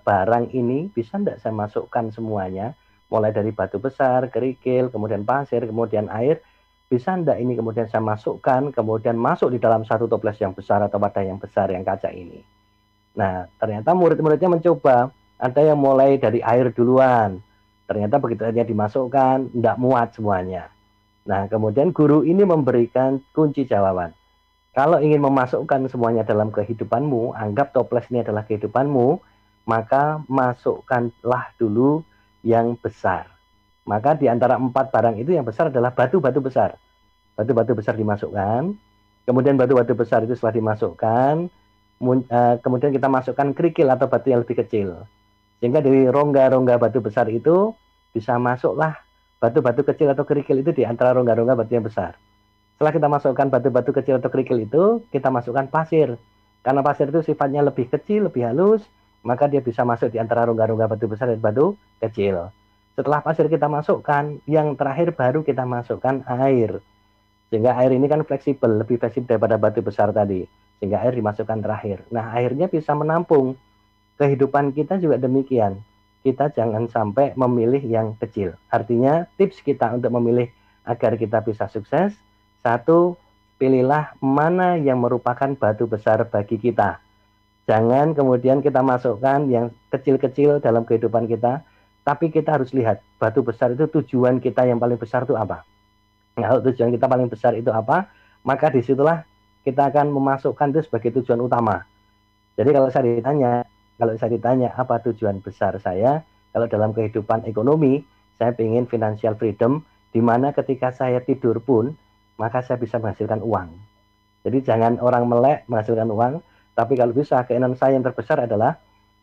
barang ini bisa tidak saya masukkan semuanya, mulai dari batu besar, kerikil, kemudian pasir, kemudian air, bisa tidak ini kemudian saya masukkan, kemudian masuk di dalam satu toples yang besar atau wadah yang besar yang kaca ini. Nah ternyata murid-muridnya mencoba, ada yang mulai dari air duluan, ternyata begitu saja dimasukkan, tidak muat semuanya. Nah, kemudian guru ini memberikan kunci jawaban. Kalau ingin memasukkan semuanya dalam kehidupanmu, anggap toples ini adalah kehidupanmu, maka masukkanlah dulu yang besar. Maka di antara 4 barang itu yang besar adalah batu-batu besar. Batu-batu besar dimasukkan, kemudian batu-batu besar itu setelah dimasukkan, kemudian kita masukkan kerikil atau batu yang lebih kecil. Sehingga dari rongga-rongga batu besar itu bisa masuklah batu-batu kecil atau kerikil itu di antara rongga-rongga batu yang besar. Setelah kita masukkan batu-batu kecil atau kerikil itu, kita masukkan pasir. Karena pasir itu sifatnya lebih kecil, lebih halus, maka dia bisa masuk di antara rongga-rongga batu besar dan batu kecil. Setelah pasir kita masukkan, yang terakhir baru kita masukkan air. Sehingga air ini kan fleksibel, lebih fleksibel daripada batu besar tadi. Sehingga air dimasukkan terakhir. Nah, airnya bisa menampung. Kehidupan kita juga demikian. Kita jangan sampai memilih yang kecil. Artinya tips kita untuk memilih agar kita bisa sukses, 1, pilihlah mana yang merupakan batu besar bagi kita. Jangan kemudian kita masukkan yang kecil-kecil dalam kehidupan kita, tapi kita harus lihat batu besar itu tujuan kita yang paling besar itu apa. Nah, kalau tujuan kita paling besar itu apa, maka disitulah kita akan memasukkan itu sebagai tujuan utama. Jadi kalau saya ditanya apa tujuan besar saya, kalau dalam kehidupan ekonomi, saya ingin financial freedom, di mana ketika saya tidur pun, maka saya bisa menghasilkan uang. Jadi jangan orang melek menghasilkan uang, tapi kalau bisa keinginan saya yang terbesar adalah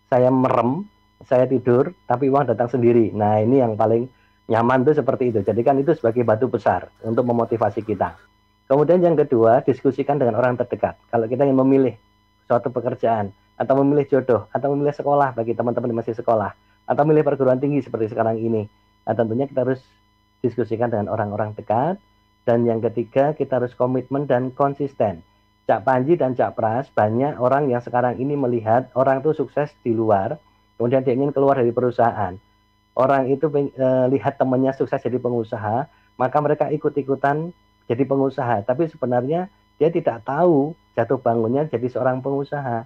saya merem, saya tidur, tapi uang datang sendiri. Nah ini yang paling Nyaman itu seperti itu. Jadikan itu sebagai batu besar untuk memotivasi kita. Kemudian yang kedua, diskusikan dengan orang terdekat. Kalau kita ingin memilih suatu pekerjaan, atau memilih jodoh, atau memilih sekolah bagi teman-teman yang masih sekolah, atau memilih perguruan tinggi seperti sekarang ini, nah tentunya kita harus diskusikan dengan orang-orang dekat. Dan yang ketiga, kita harus komitmen dan konsisten. Cak Panji dan Cak Pras, banyak orang yang sekarang ini melihat orang itu sukses di luar, kemudian dia ingin keluar dari perusahaan. Orang itu lihat temannya sukses jadi pengusaha, maka mereka ikut-ikutan jadi pengusaha. Tapi sebenarnya dia tidak tahu jatuh bangunnya jadi seorang pengusaha.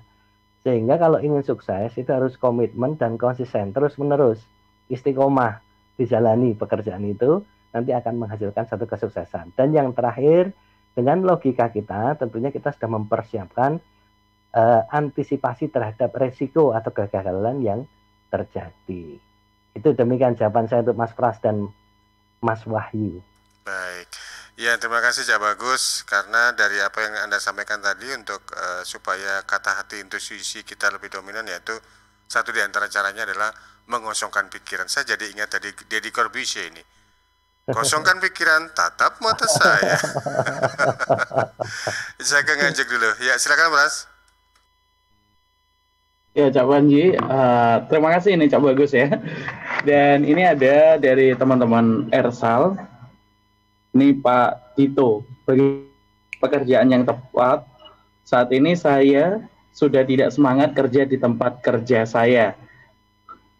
Sehingga kalau ingin sukses itu harus komitmen dan konsisten, terus-menerus, istiqomah dijalani pekerjaan itu, nanti akan menghasilkan satu kesuksesan. Dan yang terakhir, dengan logika kita, tentunya kita sudah mempersiapkan antisipasi terhadap resiko atau kegagalan yang terjadi. Itu demikian jawaban saya untuk Mas Pras dan Mas Wahyu. Baik, ya terima kasih Cak Bagus, karena dari apa yang Anda sampaikan tadi untuk supaya kata hati intuisi kita lebih dominan, yaitu satu di antara caranya adalah mengosongkan pikiran. Saya jadi ingat tadi Deddy Corbuzier ini. Kosongkan pikiran, tatap mata saya. Saya ke Nganjuk dulu. Ya, silakan Mas. Ya, Cak Panji, terima kasih ini Cak Bagus ya. Dan ini ada dari teman-teman Ersal. Ini Pak Tito. Bagi pekerjaan yang tepat, saat ini saya sudah tidak semangat kerja di tempat kerja saya.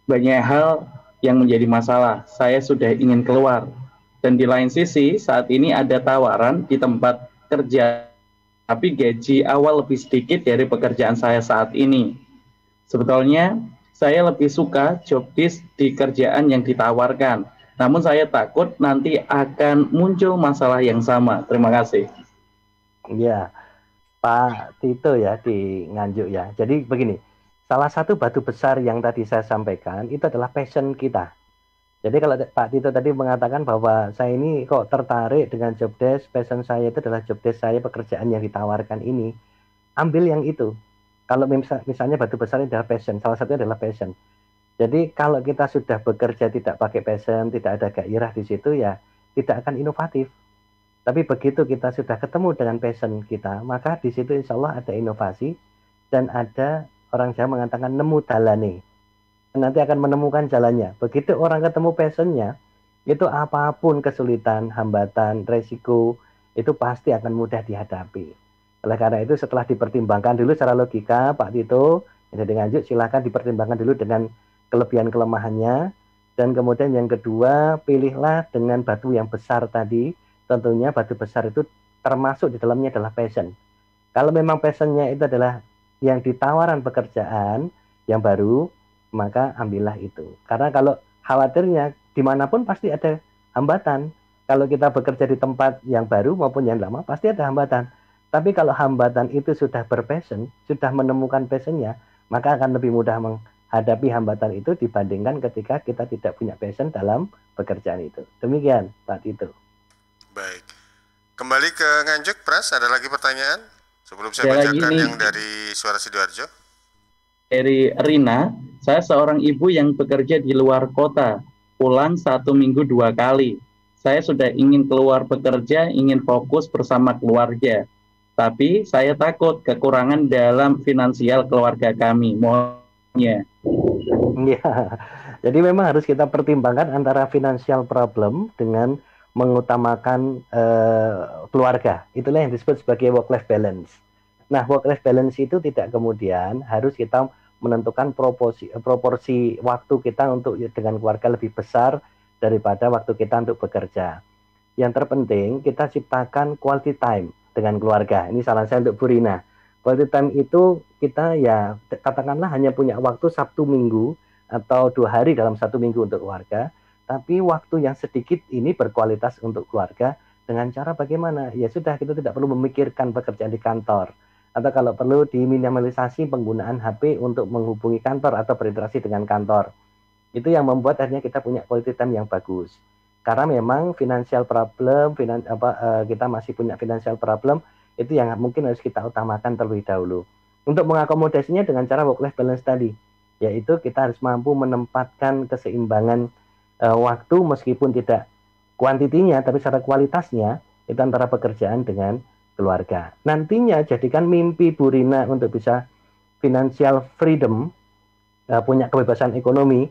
Banyak hal yang menjadi masalah. Saya sudah ingin keluar. Dan di lain sisi, saat ini ada tawaran di tempat kerja, tapi gaji awal lebih sedikit dari pekerjaan saya saat ini. Sebetulnya, saya lebih suka job desk di kerjaan yang ditawarkan. Namun saya takut nanti akan muncul masalah yang sama. Terima kasih. Ya, Pak Tito ya di Nganjuk ya. Jadi begini, salah satu batu besar yang tadi saya sampaikan itu adalah passion kita. Jadi kalau Pak Tito tadi mengatakan bahwa saya ini kok tertarik dengan job desk, passion saya itu adalah job desk saya, pekerjaan yang ditawarkan ini, ambil yang itu. Kalau misalnya batu besar ini adalah passion, salah satunya adalah passion. Jadi kalau kita sudah bekerja tidak pakai passion, tidak ada gairah di situ, ya tidak akan inovatif. Tapi begitu kita sudah ketemu dengan passion kita, maka di situ insya Allah ada inovasi, dan ada orang Jawa mengatakan nemu dalane. Nanti akan menemukan jalannya. Begitu orang ketemu passionnya, itu apapun kesulitan, hambatan, resiko, itu pasti akan mudah dihadapi. Oleh karena itu setelah dipertimbangkan dulu secara logika, Pak Tito, jadi Nganjuk silakan dipertimbangkan dulu dengan kelebihan kelemahannya. Dan kemudian yang kedua, pilihlah dengan batu yang besar tadi. Tentunya batu besar itu termasuk di dalamnya adalah passion. Kalau memang passionnya itu adalah yang ditawaran pekerjaan yang baru, maka ambillah itu. Karena kalau khawatirnya dimanapun pasti ada hambatan. Kalau kita bekerja di tempat yang baru maupun yang lama pasti ada hambatan. Tapi kalau hambatan itu sudah berpassion, sudah menemukan passionnya, maka akan lebih mudah menghadapi hambatan itu dibandingkan ketika kita tidak punya passion dalam pekerjaan itu. Demikian Pak Tito. Baik. Kembali ke Nganjuk, Pras, ada lagi pertanyaan? Sebelum saya bacakan yang dari Suara Sidoarjo. Dari Rina, saya seorang ibu yang bekerja di luar kota, pulang 1 minggu 2 kali. Saya sudah ingin keluar bekerja, ingin fokus bersama keluarga. Tapi saya takut kekurangan dalam finansial keluarga kami. Mohonnya. Ya, jadi memang harus kita pertimbangkan antara financial problem dengan mengutamakan keluarga. Itulah yang disebut sebagai work-life balance. Nah, work-life balance itu tidak kemudian harus kita menentukan proporsi waktu kita untuk dengan keluarga lebih besar daripada waktu kita untuk bekerja. Yang terpenting kita ciptakan quality time dengan keluarga. Ini saran saya untuk Bu Rina. Quality time itu kita ya katakanlah hanya punya waktu Sabtu Minggu atau 2 hari dalam 1 minggu untuk keluarga. Tapi waktu yang sedikit ini berkualitas untuk keluarga dengan cara bagaimana? Ya sudah, kita tidak perlu memikirkan pekerjaan di kantor. Atau kalau perlu diminimalisasi penggunaan HP untuk menghubungi kantor atau berinteraksi dengan kantor. Itu yang membuat akhirnya kita punya quality time yang bagus. Karena memang financial problem, kita masih punya financial problem, itu yang mungkin harus kita utamakan terlebih dahulu. Untuk mengakomodasinya dengan cara work-life balance tadi, yaitu kita harus mampu menempatkan keseimbangan waktu meskipun tidak kuantitinya, tapi secara kualitasnya itu antara pekerjaan dengan keluarga. Nantinya jadikan mimpi Bu Rina untuk bisa financial freedom, punya kebebasan ekonomi,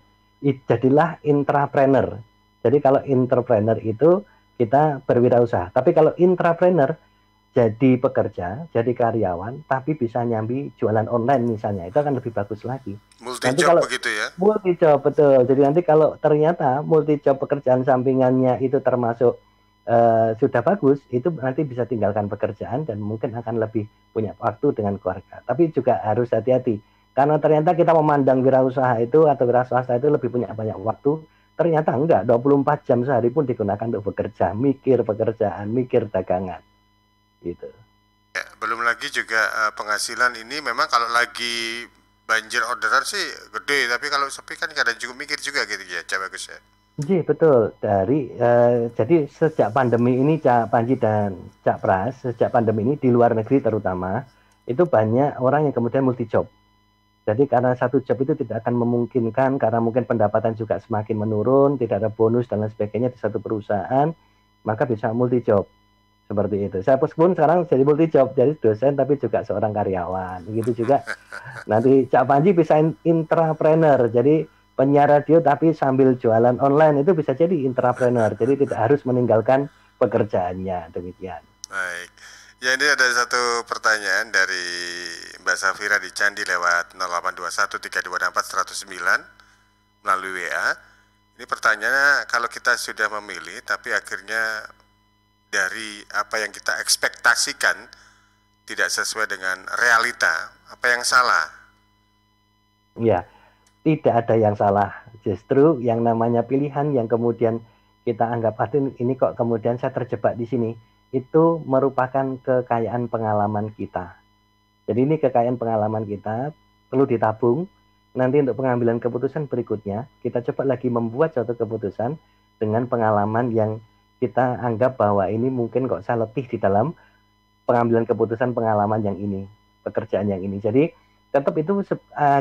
jadilah intrapreneur. Jadi kalau entrepreneur itu kita berwirausaha. Tapi kalau intrapreneur jadi pekerja, jadi karyawan, tapi bisa nyambi jualan online misalnya, itu akan lebih bagus lagi. Multi Nanti job kalau begitu ya? multi job, betul. Jadi nanti kalau ternyata multi job pekerjaan sampingannya itu termasuk sudah bagus, itu nanti bisa tinggalkan pekerjaan dan mungkin akan lebih punya waktu dengan keluarga. Tapi juga harus hati-hati, karena ternyata kita memandang wirausaha itu atau wira swasta itu lebih punya banyak waktu. Ternyata enggak, 24 jam sehari pun digunakan untuk bekerja, mikir pekerjaan, mikir dagangan. Gitu. Ya, belum lagi juga penghasilan ini memang kalau lagi banjir orderan sih gede, tapi kalau sepi kan kadang juga mikir juga gitu ya, Cak Bagus ya. Iya betul. Jadi sejak pandemi ini Cak Panji dan Cak Pras, sejak pandemi ini di luar negeri terutama itu banyak orang yang kemudian multi job. Jadi karena satu job itu tidak akan memungkinkan, karena mungkin pendapatan juga semakin menurun, tidak ada bonus dan lain sebagainya di satu perusahaan, maka bisa multi job. Seperti itu. Saya pun sekarang jadi multi job, jadi dosen tapi juga seorang karyawan. Begitu juga nanti Cak Panji bisa intrapreneur, jadi penyiar radio tapi sambil jualan online, itu bisa jadi intrapreneur. Jadi tidak harus meninggalkan pekerjaannya, demikian. Baik. Ya, ini ada satu pertanyaan dari Mbak Safira di Candi lewat 08213264 melalui WA. Ini pertanyaannya, kalau kita sudah memilih tapi akhirnya dari apa yang kita ekspektasikan tidak sesuai dengan realita, apa yang salah? Ya, tidak ada yang salah. Justru yang namanya pilihan yang kemudian kita anggap ini kok kemudian saya terjebak di sini, itu merupakan kekayaan pengalaman kita. Jadi ini kekayaan pengalaman kita perlu ditabung. Nanti untuk pengambilan keputusan berikutnya, kita coba lagi membuat suatu keputusan dengan pengalaman yang kita anggap bahwa ini mungkin kok saya letih di dalam pengambilan keputusan pengalaman yang ini, pekerjaan yang ini. Jadi tetap itu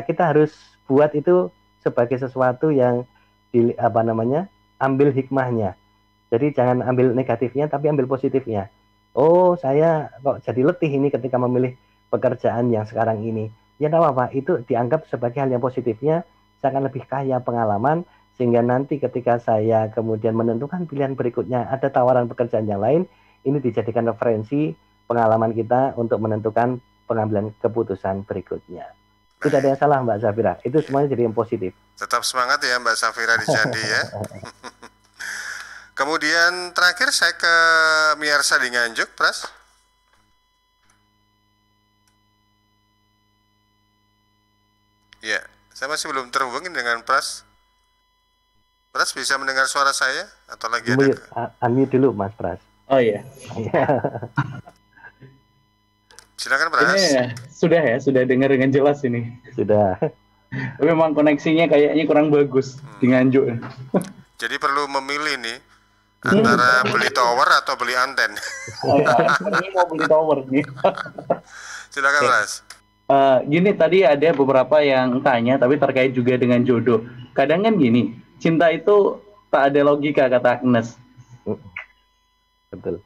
kita harus buat itu sebagai sesuatu yang ambil hikmahnya. Jadi jangan ambil negatifnya tapi ambil positifnya. Oh, saya kok jadi letih ini ketika memilih pekerjaan yang sekarang ini. Ya tidak apa-apa, itu dianggap sebagai hal yang positifnya. Saya akan lebih kaya pengalaman, sehingga nanti ketika saya kemudian menentukan pilihan berikutnya, ada tawaran pekerjaan yang lain, ini dijadikan referensi pengalaman kita untuk menentukan pengambilan keputusan berikutnya. Tidak ada yang salah Mbak Safira, itu semuanya jadi yang positif. Tetap semangat ya Mbak Safira di Candi ya. Kemudian terakhir saya ke Miarsa di Nganjuk, Pras. Ya, saya masih belum terhubungin dengan Pras. Pras bisa mendengar suara saya atau lagi ada? Unmute dulu Mas Pras. Oh iya. Silakan Pras. Ini sudah dengar dengan jelas ini. Sudah. Tapi memang koneksinya kayaknya kurang bagus di Nganjuk. Jadi perlu memilih nih antara beli tower atau beli anten. Ini mau beli tower nih. Silakan Pras. Gini, tadi ada beberapa yang tanya tapi terkait juga dengan jodoh. Kadang kan gini, cinta itu tak ada logika kata Agnes. Betul.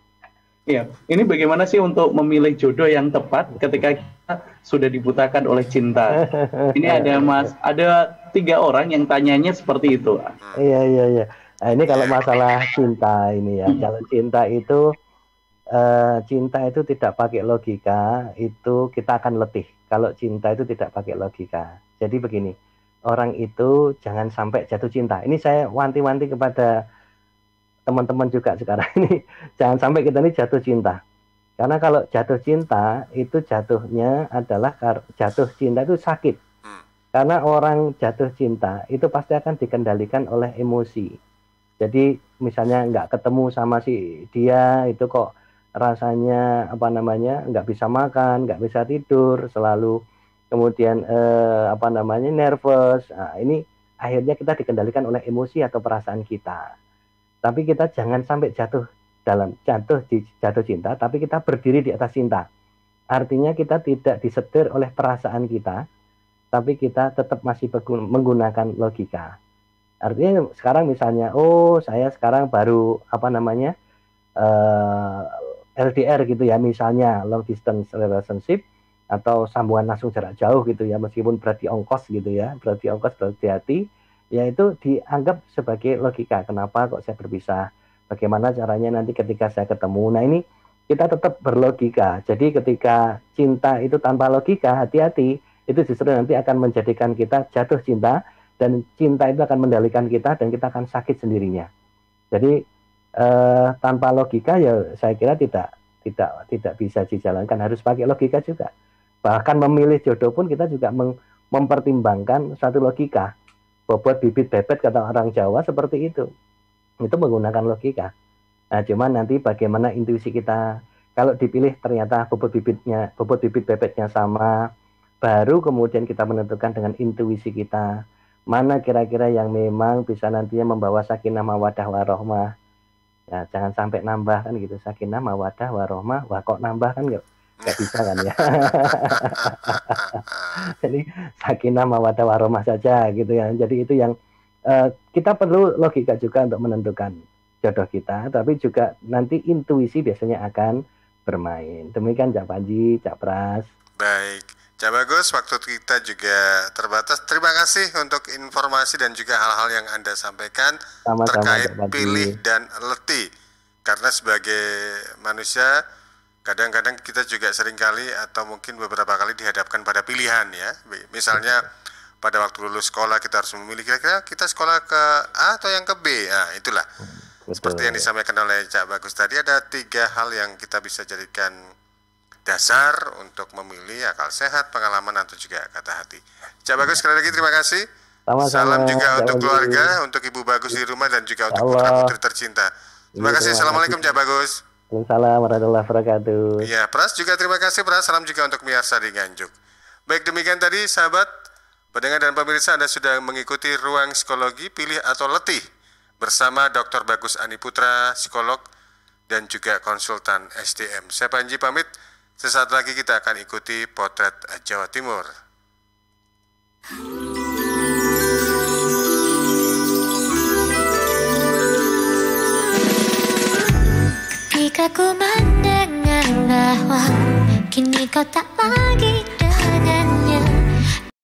Iya, ini bagaimana sih untuk memilih jodoh yang tepat ketika kita sudah dibutakan oleh cinta? Ini ada 3 orang yang tanyanya seperti itu. Iya. Nah, ini kalau masalah cinta ini ya, kalau cinta itu tidak pakai logika, itu kita akan letih. Kalau cinta itu tidak pakai logika. Jadi begini, orang itu jangan sampai jatuh cinta. Ini saya wanti-wanti kepada teman-teman juga sekarang ini. Jangan sampai kita ini jatuh cinta. Karena kalau jatuh cinta, itu jatuhnya adalah jatuh cinta itu sakit. Karena orang jatuh cinta, itu pasti akan dikendalikan oleh emosi. Jadi misalnya nggak ketemu sama si dia, itu kok rasanya nggak bisa makan, nggak bisa tidur, selalu kemudian nervous. Nah, ini akhirnya kita dikendalikan oleh emosi atau perasaan kita. Tapi kita jangan sampai jatuh cinta, tapi kita berdiri di atas cinta. Artinya kita tidak disetir oleh perasaan kita, tapi kita tetap masih menggunakan logika. Artinya sekarang misalnya, saya sekarang baru LDR gitu ya, misalnya long distance relationship atau sambungan langsung jarak jauh gitu ya, meskipun berarti ongkos gitu ya, berarti hati, ya itu dianggap sebagai logika. Kenapa kok saya berpisah? Bagaimana caranya nanti ketika saya ketemu? Nah ini kita tetap berlogika. Jadi ketika cinta itu tanpa logika, hati-hati, itu justru nanti akan menjadikan kita jatuh cinta, dan cinta itu akan mendalikan kita dan kita akan sakit sendirinya. Jadi tanpa logika ya saya kira tidak bisa dijalankan, harus pakai logika juga. Bahkan memilih jodoh pun kita juga mempertimbangkan satu logika. Bobot bibit bebet kata orang Jawa seperti itu menggunakan logika. Nah cuman nanti bagaimana intuisi kita, kalau dipilih ternyata bobot bibit bebetnya sama, baru kemudian kita menentukan dengan intuisi kita mana kira-kira yang memang bisa nantinya membawa sakinah mawaddah warohmah. Ya, jangan sampai nambah kan gitu, sakinah mawaddah warohmah, wah kok nambah kan nggak bisa kan ya. Jadi sakinah mawaddah warohmah saja gitu ya. Jadi itu yang kita perlu logika juga untuk menentukan jodoh kita, tapi juga nanti intuisi biasanya akan bermain. Demikian Cak Panji, Cak Pras. Baik, Cak Bagus, waktu kita juga terbatas. Terima kasih untuk informasi dan juga hal-hal yang Anda sampaikan terkait pilih dan letih. Karena sebagai manusia, kadang-kadang kita juga seringkali atau mungkin beberapa kali dihadapkan pada pilihan ya. Misalnya pada waktu lulus sekolah kita harus memilih kira-kira kita sekolah ke A atau yang ke B. Nah itulah. Seperti yang disampaikan oleh Cak Bagus tadi, ada 3 hal yang kita bisa jadikan dasar untuk memilih: akal sehat, pengalaman, atau juga kata hati. Cak Bagus, sekali lagi terima kasih. Salam juga untuk keluarga, untuk Ibu Bagus di rumah, dan juga untuk putra-putri tercinta. Terima kasih. Assalamualaikum Cak Bagus. Waalaikumsalam warahmatullahi wabarakatuh. Ya, Pras juga terima kasih Pras. Salam juga untuk Miarsa di Nganjuk. Baik, demikian tadi sahabat pendengar dan pemirsa, Anda sudah mengikuti Ruang Psikologi Pilih atau Letih bersama Dr. Bagus Ani Putra, psikolog dan juga konsultan SDM. Saya Panji pamit. Sesaat lagi kita akan ikuti Potret Jawa Timur. Jika ku mendengar bahwa kini kau tak lagi